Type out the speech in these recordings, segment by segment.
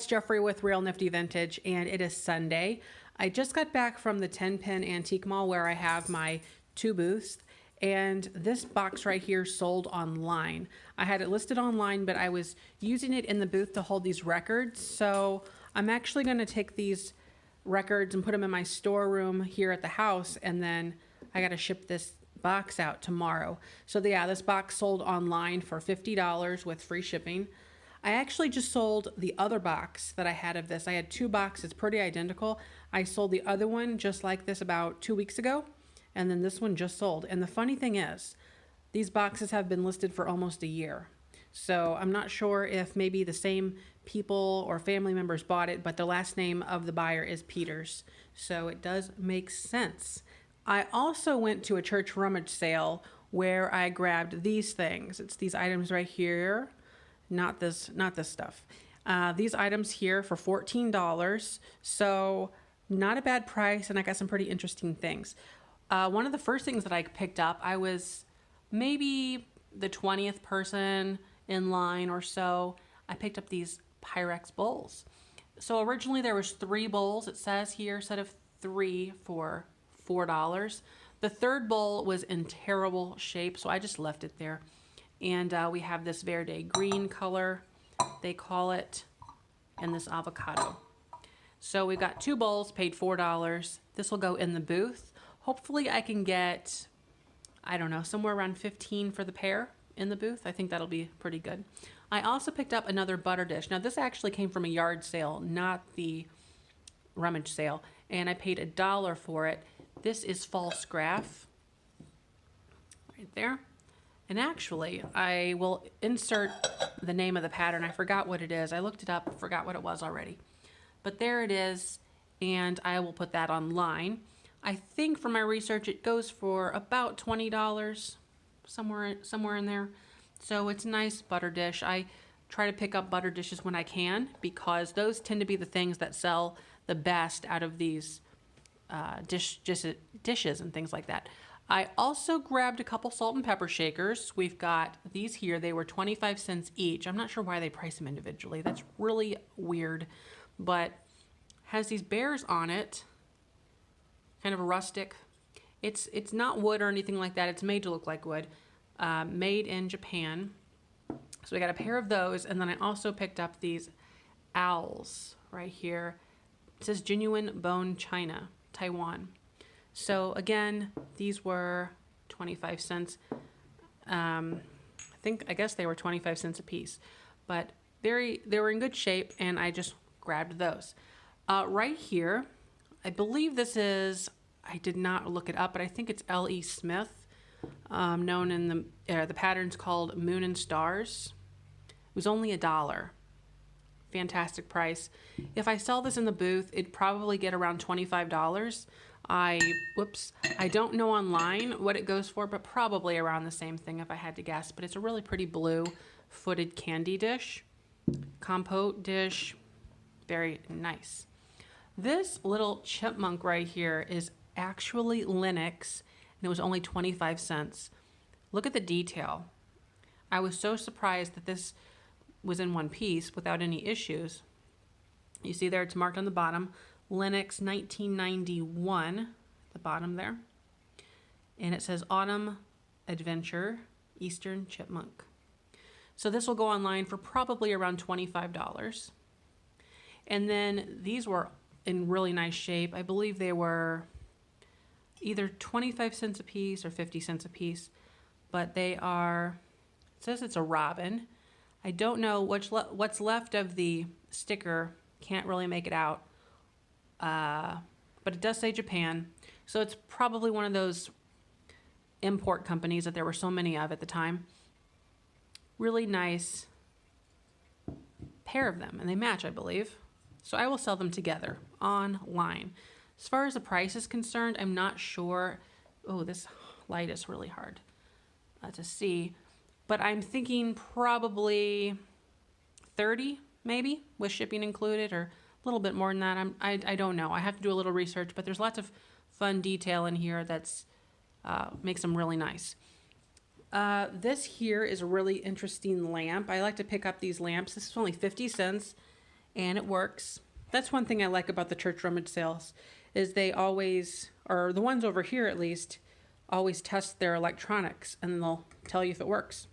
it's Jeffrey with Real Nifty Vintage, and it is Sunday. I just got back from the 10-pin antique mall where I have my 2 booths, and this box right here sold online. I had it listed online, but I was using it in the booth to hold these records, so I'm actually going to take these records and put them in my storeroom here at the house, and then I got to ship this box out tomorrow. So yeah, this box sold online for $50 with free shipping. I actually just sold the other box that I had of this. I had 2 boxes, pretty identical. I sold the other one just like this about 2 weeks ago, and then this one just sold. And the funny thing is, these boxes have been listed for almost a year. So I'm not sure if maybe the same people or family members bought it, but the last name of the buyer is Peters. So it does make sense. I also went to a church rummage sale where I grabbed these things. It's these items right here. Not this stuff. These items here for $14. So not a bad price, and I got some pretty interesting things. One of the first things that I picked up, I was maybe the 20th person in line or so. I picked up these Pyrex bowls. So originally there was 3 bowls, it says here, instead of 3 for $4. The third bowl was in terrible shape, so I just left it there. And we have this Verde green color, they call it, and this avocado. So we've got 2 bowls, paid $4. This will go in the booth. Hopefully I can get, I don't know, somewhere around $15 for the pair in the booth. I think that'll be pretty good. I also picked up another butter dish. Now this actually came from a yard sale, not the rummage sale, and I paid $1 for it. This is false graph, right there. And actually, I will insert the name of the pattern. I forgot what it is. I looked it up, forgot what it was already. But there it is, and I will put that online. I think from my research, it goes for about $20, somewhere in there. So it's a nice butter dish. I try to pick up butter dishes when I can, because those tend to be the things that sell the best out of these dishes and things like that. I also grabbed a couple salt and pepper shakers. We've got these here. They were 25 cents each. I'm not sure why they price them individually. That's really weird, but has these bears on it, kind of a rustic. It's not wood or anything like that. It's made to look like wood, made in Japan. So we got a pair of those, and then I also picked up these owls right here. It says genuine bone china, Taiwan. So again, these were 25 cents. I guess they were 25 cents a piece, but they were in good shape, and I just grabbed those. Right here, I believe this is, I did not look it up, but I think it's L.E. Smith, known in the pattern's called Moon and Stars. It was only $1. Fantastic price. If I sell this in the booth, it'd probably get around $25. I don't know online what it goes for, but probably around the same thing if I had to guess. But it's a really pretty blue footed candy dish, compote dish, very nice. This little chipmunk right here is actually Linux, and it was only 25 cents. Look at the detail. I was so surprised that this was in one piece without any issues. You see there, it's marked on the bottom, Linux 1991, the bottom there. And it says Autumn Adventure, Eastern Chipmunk. So this will go online for probably around $25. And then these were in really nice shape. I believe they were either 25 cents a piece or 50 cents a piece, but they are, it says it's a robin. I don't know what's left of the sticker, can't really make it out, but it does say Japan, so it's probably one of those import companies that there were so many of at the time. Really nice pair of them, and they match, I believe. So I will sell them together online. As far as the price is concerned, I'm not sure. Oh, this light is really hard to see. But I'm thinking probably 30, maybe, with shipping included, or a little bit more than that. I don't know. I have to do a little research, but there's lots of fun detail in here that's makes them really nice. This here is a really interesting lamp. I like to pick up these lamps. This is only 50 cents, and it works. That's one thing I like about the church rummage sales is they always, or the ones over here at least, always test their electronics and they'll tell you if it works.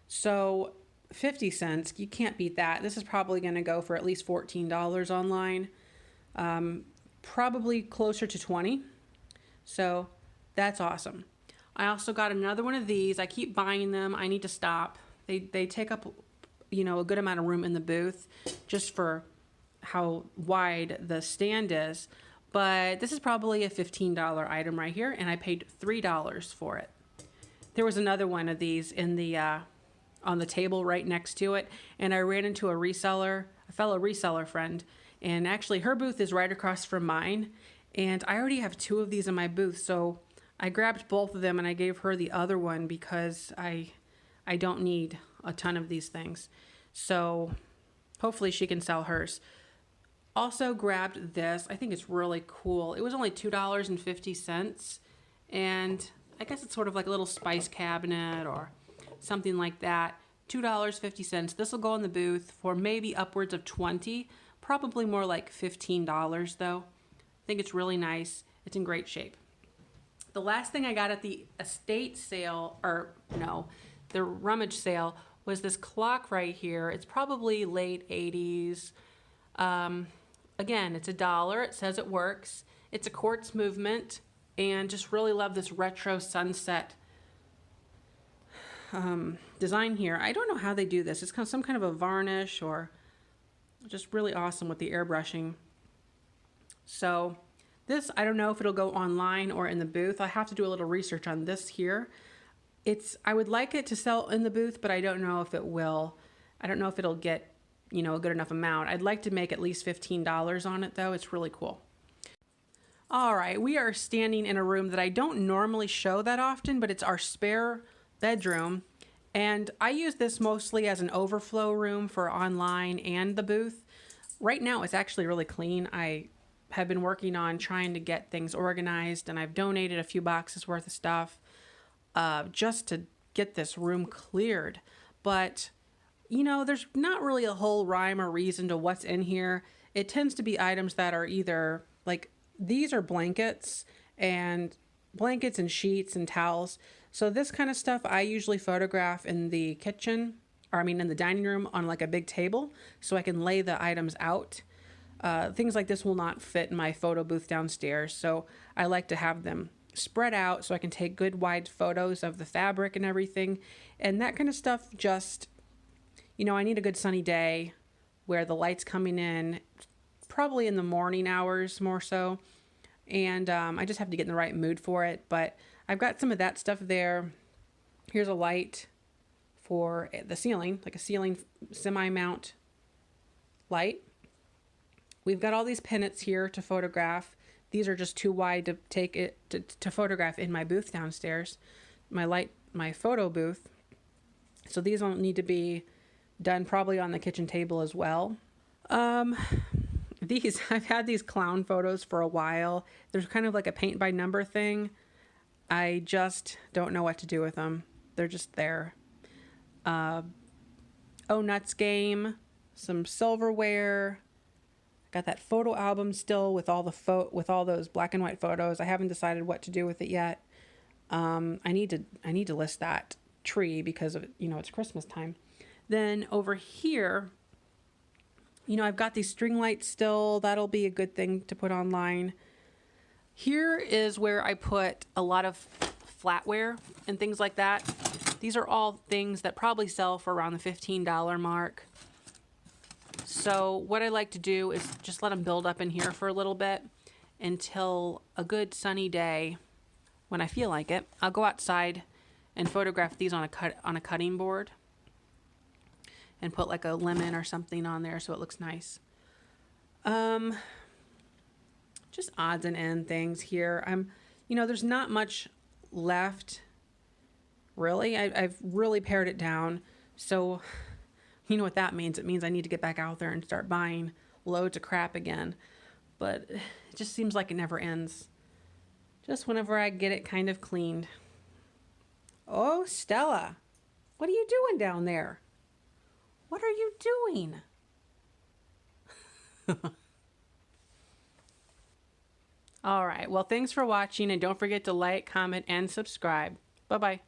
So 50 cents, you can't beat that. This is probably going to go for at least $14 online, probably closer to 20. So that's awesome. I also got another one of these. I keep buying them. I need to stop. They take up, a good amount of room in the booth just for how wide the stand is. But this is probably a $15 item right here, and I paid $3 for it. There was another one of these in the on the table right next to it, and I ran into a fellow reseller friend, and actually her booth is right across from mine, and I already have 2 of these in my booth, so I grabbed both of them and I gave her the other one because I don't need a ton of these things. So hopefully she can sell hers. Also grabbed this. I think it's really cool. It was only $2.50, and I guess it's sort of like a little spice cabinet or something like that. $2.50. This will go in the booth for maybe upwards of $20, probably more like $15 though. I think it's really nice. It's in great shape. The last thing I got at the estate sale, the rummage sale, was this clock right here. It's probably late 80s. Again, it's $1. It says it works. It's a quartz movement, and just really love this retro sunset design here. I don't know how they do this. It's kind of some kind of a varnish, or just really awesome with the airbrushing. So this, I don't know if it'll go online or in the booth. I have to do a little research on this here. I would like it to sell in the booth, but I don't know if it will. I don't know if it'll get a good enough amount. I'd like to make at least $15 on it though. It's really cool. All right, we are standing in a room that I don't normally show that often, but it's our spare bedroom. And I use this mostly as an overflow room for online and the booth. Right now it's actually really clean. I have been working on trying to get things organized, and I've donated a few boxes worth of stuff just to get this room cleared. But there's not really a whole rhyme or reason to what's in here. It tends to be items that are either like, these are blankets and sheets and towels. So this kind of stuff I usually photograph in the kitchen, in the dining room on like a big table, so I can lay the items out. Things like this will not fit in my photo booth downstairs, so I like to have them spread out so I can take good wide photos of the fabric and everything. And that kind of stuff just, I need a good sunny day where the light's coming in, probably in the morning hours more so. And I just have to get in the right mood for it. But I've got some of that stuff there. Here's a light for the ceiling, like a ceiling semi-mount light. We've got all these pennants here to photograph. These are just too wide to take it to photograph in my booth downstairs, my photo booth. So these don't need to be done probably on the kitchen table as well. I've had these clown photos for a while. There's kind of like a paint by number thing. I just don't know what to do with them. They're just there. Oh Nuts game, some silverware. Got that photo album still with all those black and white photos. I haven't decided what to do with it yet. I need to list that tree because of it's Christmas time. Then over here, I've got these string lights still. That'll be a good thing to put online. Here is where I put a lot of flatware and things like that. These are all things that probably sell for around the $15 mark. So what I like to do is just let them build up in here for a little bit until a good sunny day when I feel like it. I'll go outside and photograph these on a cutting board and put like a lemon or something on there so it looks nice. Just odds and end things here. There's not much left, really. I've really pared it down. So you know what that means. It means I need to get back out there and start buying loads of crap again. But it just seems like it never ends. Just whenever I get it kind of cleaned. Oh, Stella, what are you doing down there? What are you doing? All right. Well, thanks for watching, and don't forget to like, comment, and subscribe. Bye-bye.